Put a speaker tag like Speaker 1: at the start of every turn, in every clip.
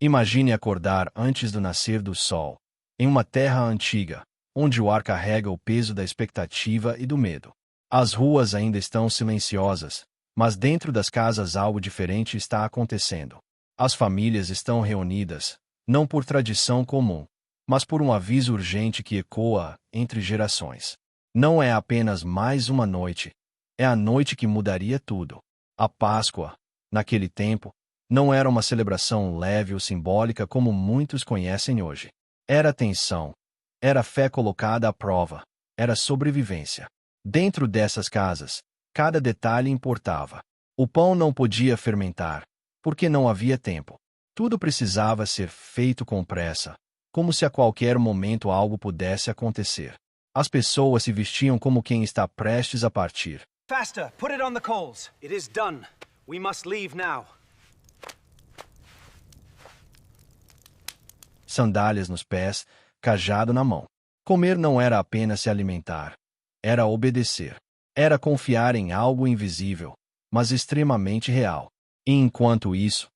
Speaker 1: Imagine acordar antes do nascer do sol, em uma terra antiga, onde o ar carrega o peso da expectativa e do medo. As ruas ainda estão silenciosas, mas dentro das casas algo diferente está acontecendo. As famílias estão reunidas, não por tradição comum, mas por um aviso urgente que ecoa entre gerações. Não é apenas mais uma noite, é a noite que mudaria tudo. A Páscoa, naquele tempo, não era uma celebração leve ou simbólica como muitos conhecem hoje. Era tensão, era fé colocada à prova, era sobrevivência. Dentro dessas casas, cada detalhe importava. O pão não podia fermentar, porque não havia tempo. Tudo precisava ser feito com pressa, como se a qualquer momento algo pudesse acontecer. As pessoas se vestiam como quem está prestes a partir.
Speaker 2: Faster, put it on the coals. It is done. We must leave now.
Speaker 1: Sandálias nos pés, cajado na mão. Comer não era apenas se alimentar. Era obedecer. Era confiar em algo invisível, mas extremamente real. E enquanto isso,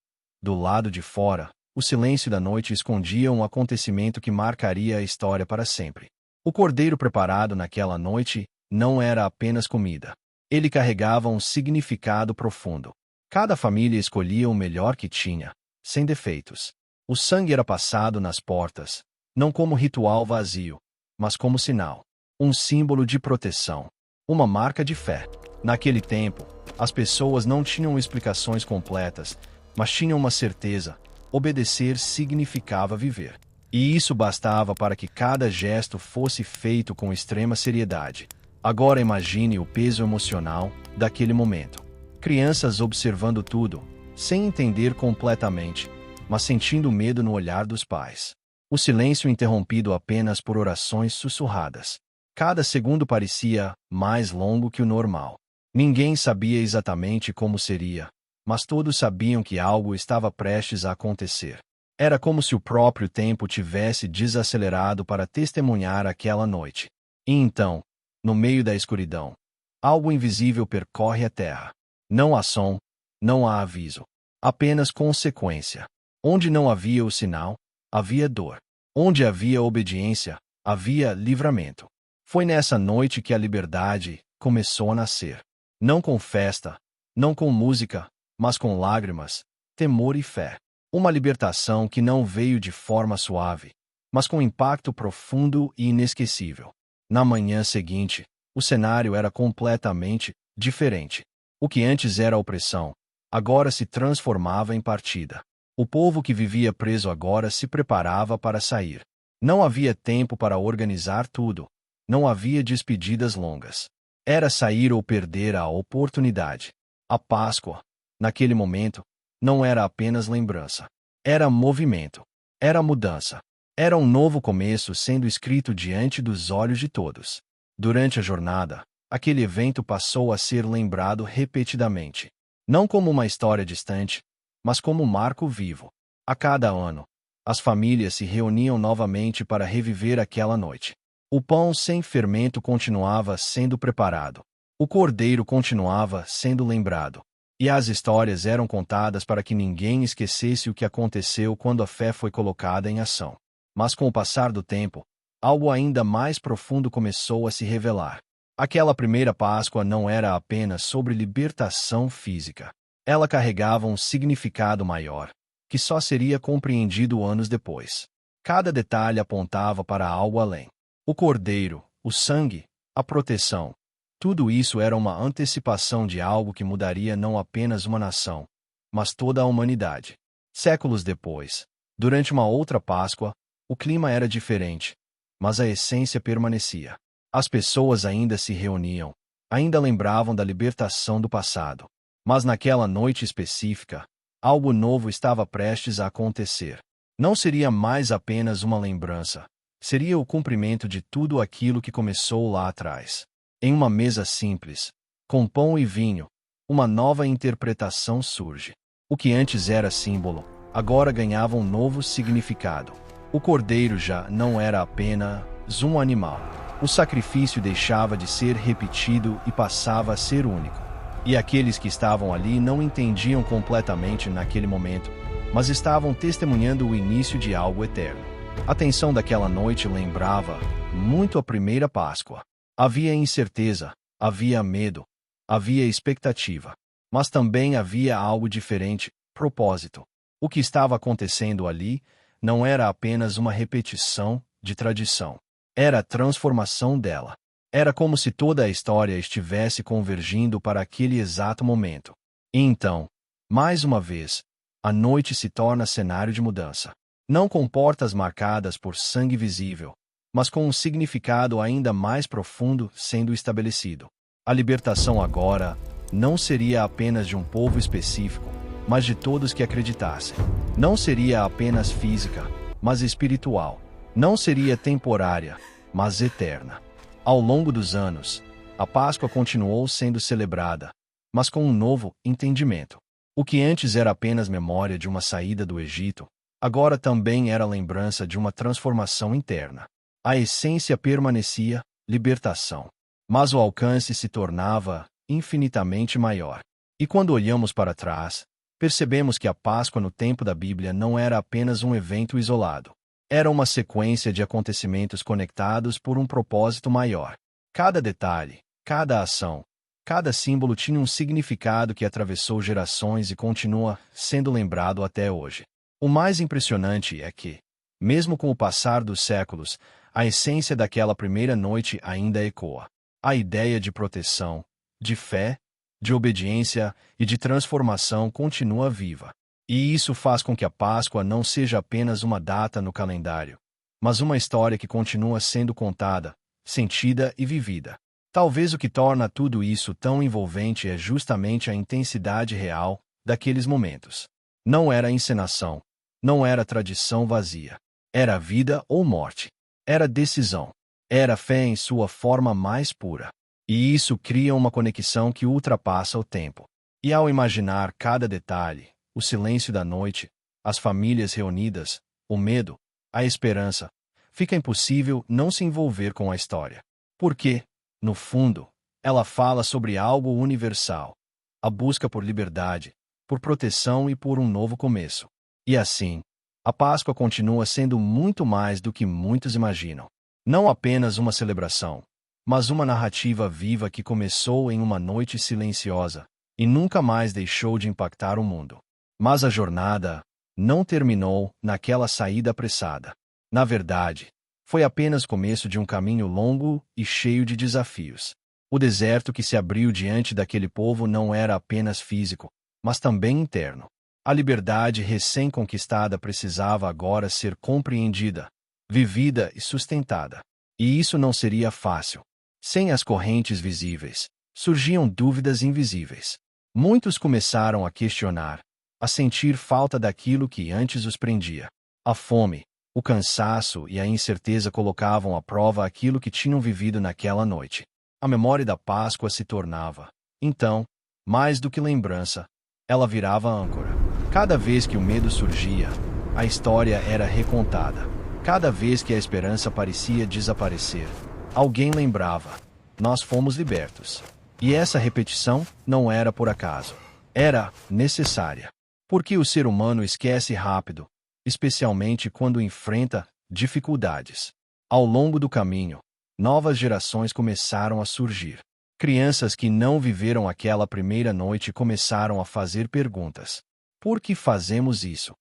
Speaker 1: do lado de fora, o silêncio da noite escondia um acontecimento que marcaria a história para sempre. O cordeiro preparado naquela noite não era apenas comida. Ele carregava um significado profundo. Cada família escolhia o melhor que tinha, sem defeitos. O sangue era passado nas portas, não como ritual vazio, mas como sinal. Um símbolo de proteção. Uma marca de fé. Naquele tempo, as pessoas não tinham explicações completas, mas tinham uma certeza: obedecer significava viver. E isso bastava para que cada gesto fosse feito com extrema seriedade. Agora imagine o peso emocional daquele momento. Crianças observando tudo, sem entender completamente, mas sentindo medo no olhar dos pais. O silêncio interrompido apenas por orações sussurradas. Cada segundo parecia mais longo que o normal. Ninguém sabia exatamente como seria, mas todos sabiam que algo estava prestes a acontecer. Era como se o próprio tempo tivesse desacelerado para testemunhar aquela noite. E então, no meio da escuridão, algo invisível percorre a terra. Não há som, não há aviso, apenas consequência. Onde não havia o sinal, havia dor. Onde havia obediência, havia livramento. Foi nessa noite que a liberdade começou a nascer. Não com festa, não com música, mas com lágrimas, temor e fé. Uma libertação que não veio de forma suave, mas com impacto profundo e inesquecível. Na manhã seguinte, o cenário era completamente diferente. O que antes era opressão, agora se transformava em partida. O povo que vivia preso agora se preparava para sair. Não havia tempo para organizar tudo. Não havia despedidas longas. Era sair ou perder a oportunidade. A Páscoa, naquele momento, não era apenas lembrança. Era movimento. Era mudança. Era um novo começo sendo escrito diante dos olhos de todos. Durante a jornada, aquele evento passou a ser lembrado repetidamente. Não como uma história distante, mas como um marco vivo. A cada ano, as famílias se reuniam novamente para reviver aquela noite. O pão sem fermento continuava sendo preparado. O cordeiro continuava sendo lembrado. E as histórias eram contadas para que ninguém esquecesse o que aconteceu quando a fé foi colocada em ação. Mas com o passar do tempo, algo ainda mais profundo começou a se revelar. Aquela primeira Páscoa não era apenas sobre libertação física. Ela carregava um significado maior, que só seria compreendido anos depois. Cada detalhe apontava para algo além. O cordeiro, o sangue, a proteção. Tudo isso era uma antecipação de algo que mudaria não apenas uma nação, mas toda a humanidade. Séculos depois, durante uma outra Páscoa, o clima era diferente, mas a essência permanecia. As pessoas ainda se reuniam, ainda lembravam da libertação do passado. Mas naquela noite específica, algo novo estava prestes a acontecer. Não seria mais apenas uma lembrança. Seria o cumprimento de tudo aquilo que começou lá atrás. Em uma mesa simples, com pão e vinho, uma nova interpretação surge. O que antes era símbolo, agora ganhava um novo significado. O cordeiro já não era apenas um animal. O sacrifício deixava de ser repetido e passava a ser único. E aqueles que estavam ali não entendiam completamente naquele momento, mas estavam testemunhando o início de algo eterno. A tensão daquela noite lembrava muito a primeira Páscoa. Havia incerteza, havia medo, havia expectativa. Mas também havia algo diferente, propósito. O que estava acontecendo ali não era apenas uma repetição de tradição. Era a transformação dela. Era como se toda a história estivesse convergindo para aquele exato momento. E então, mais uma vez, a noite se torna cenário de mudança. Não com portas marcadas por sangue visível, mas com um significado ainda mais profundo sendo estabelecido. A libertação agora não seria apenas de um povo específico, mas de todos que acreditassem. Não seria apenas física, mas espiritual. Não seria temporária, mas eterna. Ao longo dos anos, a Páscoa continuou sendo celebrada, mas com um novo entendimento. O que antes era apenas memória de uma saída do Egito, agora também era lembrança de uma transformação interna. A essência permanecia, libertação. Mas o alcance se tornava infinitamente maior. E quando olhamos para trás, percebemos que a Páscoa no tempo da Bíblia não era apenas um evento isolado. Era uma sequência de acontecimentos conectados por um propósito maior. Cada detalhe, cada ação, cada símbolo tinha um significado que atravessou gerações e continua sendo lembrado até hoje. O mais impressionante é que, mesmo com o passar dos séculos, a essência daquela primeira noite ainda ecoa. A ideia de proteção, de fé, de obediência e de transformação continua viva. E isso faz com que a Páscoa não seja apenas uma data no calendário, mas uma história que continua sendo contada, sentida e vivida. Talvez o que torna tudo isso tão envolvente é justamente a intensidade real daqueles momentos. Não era encenação, não era tradição vazia. Era vida ou morte. Era decisão. Era fé em sua forma mais pura. E isso cria uma conexão que ultrapassa o tempo. E ao imaginar cada detalhe, o silêncio da noite, as famílias reunidas, o medo, a esperança, fica impossível não se envolver com a história. Porque, no fundo, ela fala sobre algo universal, a busca por liberdade, por proteção e por um novo começo. E assim, a Páscoa continua sendo muito mais do que muitos imaginam. Não apenas uma celebração, mas uma narrativa viva que começou em uma noite silenciosa e nunca mais deixou de impactar o mundo. Mas a jornada não terminou naquela saída apressada. Na verdade, foi apenas o começo de um caminho longo e cheio de desafios. O deserto que se abriu diante daquele povo não era apenas físico, mas também interno. A liberdade recém-conquistada precisava agora ser compreendida, vivida e sustentada. E isso não seria fácil. Sem as correntes visíveis, surgiam dúvidas invisíveis. Muitos começaram a questionar, a sentir falta daquilo que antes os prendia. A fome, o cansaço e a incerteza colocavam à prova aquilo que tinham vivido naquela noite. A memória da Páscoa se tornava, então, mais do que lembrança, ela virava âncora. Cada vez que o medo surgia, a história era recontada. Cada vez que a esperança parecia desaparecer, alguém lembrava: nós fomos libertos. E essa repetição não era por acaso. Era necessária. Porque o ser humano esquece rápido, especialmente quando enfrenta dificuldades. Ao longo do caminho, novas gerações começaram a surgir. Crianças que não viveram aquela primeira noite começaram a fazer perguntas. Por que fazemos isso?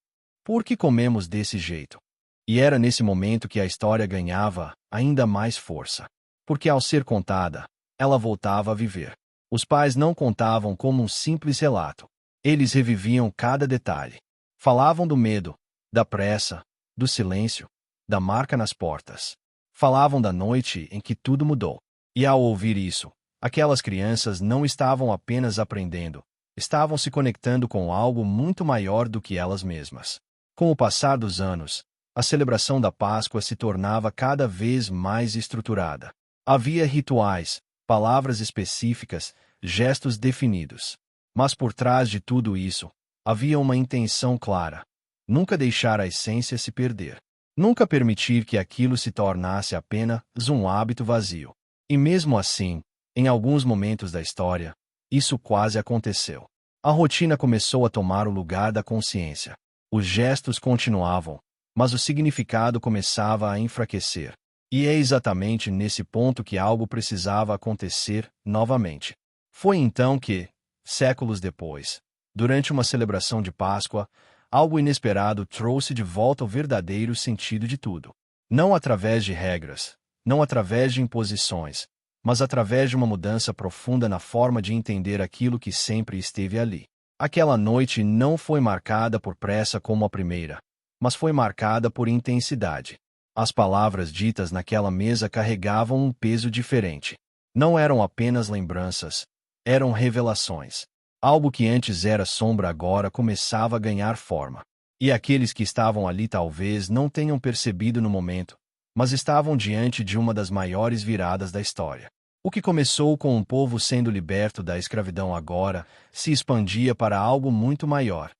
Speaker 1: Por que comemos desse jeito? E era nesse momento que a história ganhava ainda mais força. Porque ao ser contada, ela voltava a viver. Os pais não contavam como um simples relato. Eles reviviam cada detalhe. Falavam do medo, da pressa, do silêncio, da marca nas portas. Falavam da noite em que tudo mudou. E ao ouvir isso, aquelas crianças não estavam apenas aprendendo, estavam se conectando com algo muito maior do que elas mesmas. Com o passar dos anos, a celebração da Páscoa se tornava cada vez mais estruturada. Havia rituais, palavras específicas, gestos definidos. Mas por trás de tudo isso, havia uma intenção clara: nunca deixar a essência se perder. Nunca permitir que aquilo se tornasse apenas um hábito vazio. E mesmo assim, em alguns momentos da história, isso quase aconteceu. A rotina começou a tomar o lugar da consciência. Os gestos continuavam, mas o significado começava a enfraquecer. E é exatamente nesse ponto que algo precisava acontecer novamente. Foi então que, séculos depois, durante uma celebração de Páscoa, algo inesperado trouxe de volta o verdadeiro sentido de tudo. Não através de regras, não através de imposições, mas através de uma mudança profunda na forma de entender aquilo que sempre esteve ali. Aquela noite não foi marcada por pressa como a primeira, mas foi marcada por intensidade. As palavras ditas naquela mesa carregavam um peso diferente. Não eram apenas lembranças, eram revelações. Algo que antes era sombra agora começava a ganhar forma. E aqueles que estavam ali talvez não tenham percebido no momento, mas estavam diante de uma das maiores viradas da história. O que começou com um povo sendo liberto da escravidão agora se expandia para algo muito maior: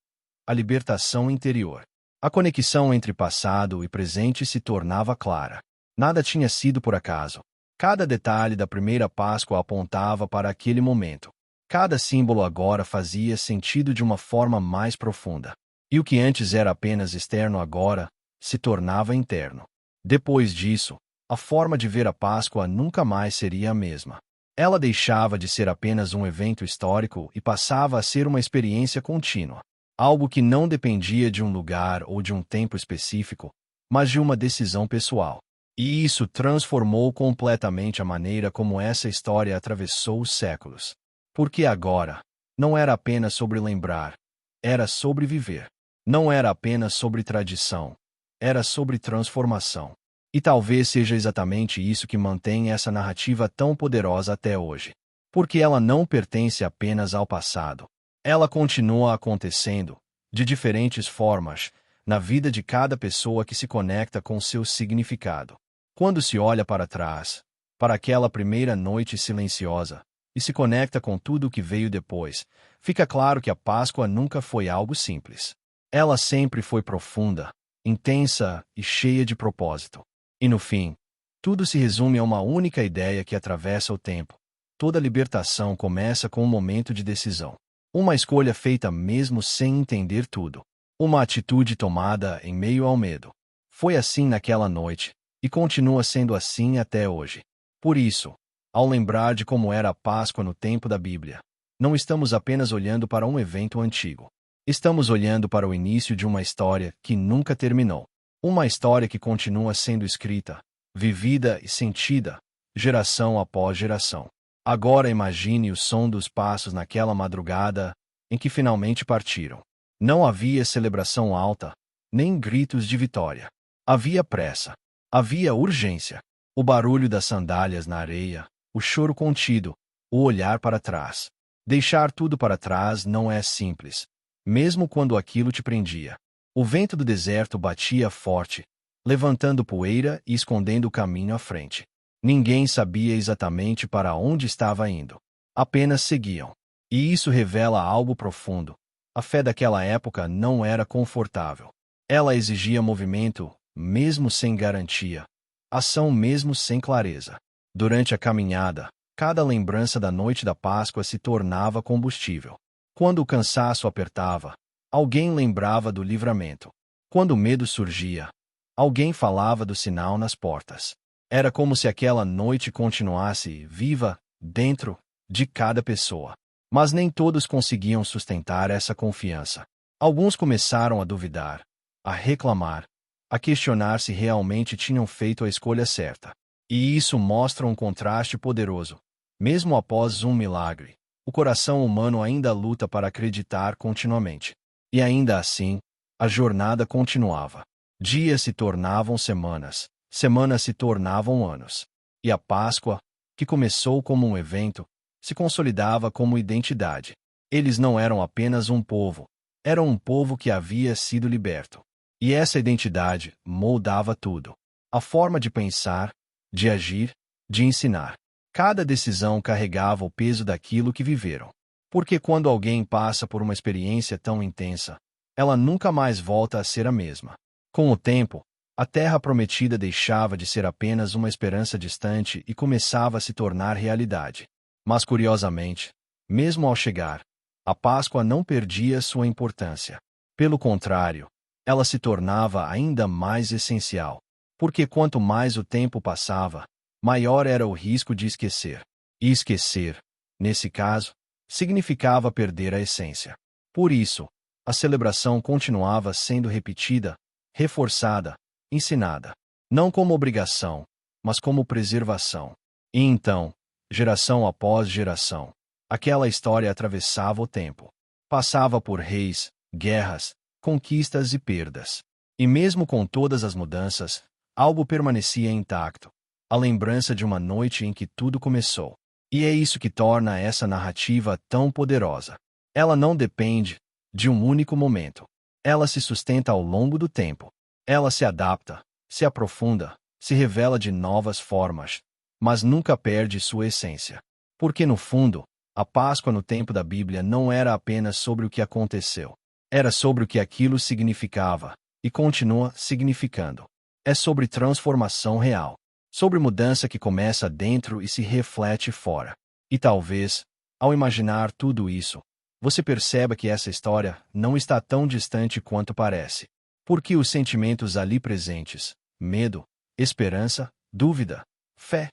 Speaker 1: a libertação interior. A conexão entre passado e presente se tornava clara. Nada tinha sido por acaso. Cada detalhe da primeira Páscoa apontava para aquele momento. Cada símbolo agora fazia sentido de uma forma mais profunda. E o que antes era apenas externo agora se tornava interno. Depois disso, a forma de ver a Páscoa nunca mais seria a mesma. Ela deixava de ser apenas um evento histórico e passava a ser uma experiência contínua. Algo que não dependia de um lugar ou de um tempo específico, mas de uma decisão pessoal. E isso transformou completamente a maneira como essa história atravessou os séculos. Porque agora, não era apenas sobre lembrar, era sobre viver. Não era apenas sobre tradição, era sobre transformação. E talvez seja exatamente isso que mantém essa narrativa tão poderosa até hoje. Porque ela não pertence apenas ao passado. Ela continua acontecendo, de diferentes formas, na vida de cada pessoa que se conecta com seu significado. Quando se olha para trás, para aquela primeira noite silenciosa, e se conecta com tudo o que veio depois, fica claro que a Páscoa nunca foi algo simples. Ela sempre foi profunda, intensa e cheia de propósito. E no fim, tudo se resume a uma única ideia que atravessa o tempo. Toda libertação começa com um momento de decisão. Uma escolha feita mesmo sem entender tudo. Uma atitude tomada em meio ao medo. Foi assim naquela noite, e continua sendo assim até hoje. Por isso, ao lembrar de como era a Páscoa no tempo da Bíblia, não estamos apenas olhando para um evento antigo. Estamos olhando para o início de uma história que nunca terminou. Uma história que continua sendo escrita, vivida e sentida, geração após geração. Agora imagine o som dos passos naquela madrugada em que finalmente partiram. Não havia celebração alta, nem gritos de vitória. Havia pressa. Havia urgência. O barulho das sandálias na areia, o choro contido, o olhar para trás. Deixar tudo para trás não é simples, mesmo quando aquilo te prendia. O vento do deserto batia forte, levantando poeira e escondendo o caminho à frente. Ninguém sabia exatamente para onde estava indo. Apenas seguiam. E isso revela algo profundo. A fé daquela época não era confortável. Ela exigia movimento, mesmo sem garantia. Ação mesmo sem clareza. Durante a caminhada, cada lembrança da noite da Páscoa se tornava combustível. Quando o cansaço apertava, alguém lembrava do livramento. Quando o medo surgia, alguém falava do sinal nas portas. Era como se aquela noite continuasse viva dentro de cada pessoa. Mas nem todos conseguiam sustentar essa confiança. Alguns começaram a duvidar, a reclamar, a questionar se realmente tinham feito a escolha certa. E isso mostra um contraste poderoso. Mesmo após um milagre, o coração humano ainda luta para acreditar continuamente. E ainda assim, a jornada continuava. Dias se tornavam semanas, semanas se tornavam anos. E a Páscoa, que começou como um evento, se consolidava como identidade. Eles não eram apenas um povo, eram um povo que havia sido liberto. E essa identidade moldava tudo. A forma de pensar, de agir, de ensinar. Cada decisão carregava o peso daquilo que viveram. Porque quando alguém passa por uma experiência tão intensa, ela nunca mais volta a ser a mesma. Com o tempo, a terra prometida deixava de ser apenas uma esperança distante e começava a se tornar realidade. Mas curiosamente, mesmo ao chegar, a Páscoa não perdia sua importância. Pelo contrário, ela se tornava ainda mais essencial. Porque quanto mais o tempo passava, maior era o risco de esquecer. E esquecer, nesse caso, significava perder a essência. Por isso, a celebração continuava sendo repetida, reforçada, ensinada. Não como obrigação, mas como preservação. E então, geração após geração, aquela história atravessava o tempo. Passava por reis, guerras, conquistas e perdas. E mesmo com todas as mudanças, algo permanecia intacto. A lembrança de uma noite em que tudo começou. E é isso que torna essa narrativa tão poderosa. Ela não depende de um único momento. Ela se sustenta ao longo do tempo. Ela se adapta, se aprofunda, se revela de novas formas, mas nunca perde sua essência. Porque no fundo, a Páscoa no tempo da Bíblia não era apenas sobre o que aconteceu. Era sobre o que aquilo significava, e continua significando. É sobre transformação real. Sobre mudança que começa dentro e se reflete fora. E talvez, ao imaginar tudo isso, você perceba que essa história não está tão distante quanto parece. Porque os sentimentos ali presentes, medo, esperança, dúvida, fé,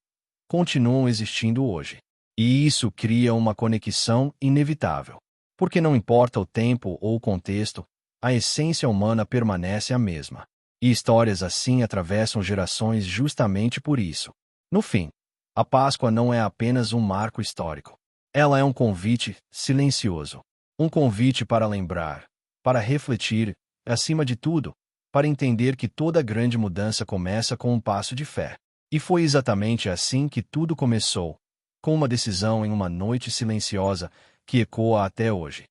Speaker 1: continuam existindo hoje. E isso cria uma conexão inevitável. Porque não importa o tempo ou o contexto, a essência humana permanece a mesma. E histórias assim atravessam gerações justamente por isso. No fim, a Páscoa não é apenas um marco histórico. Ela é um convite silencioso. Um convite para lembrar, para refletir, e, acima de tudo, para entender que toda grande mudança começa com um passo de fé. E foi exatamente assim que tudo começou, com uma decisão em uma noite silenciosa que ecoa até hoje.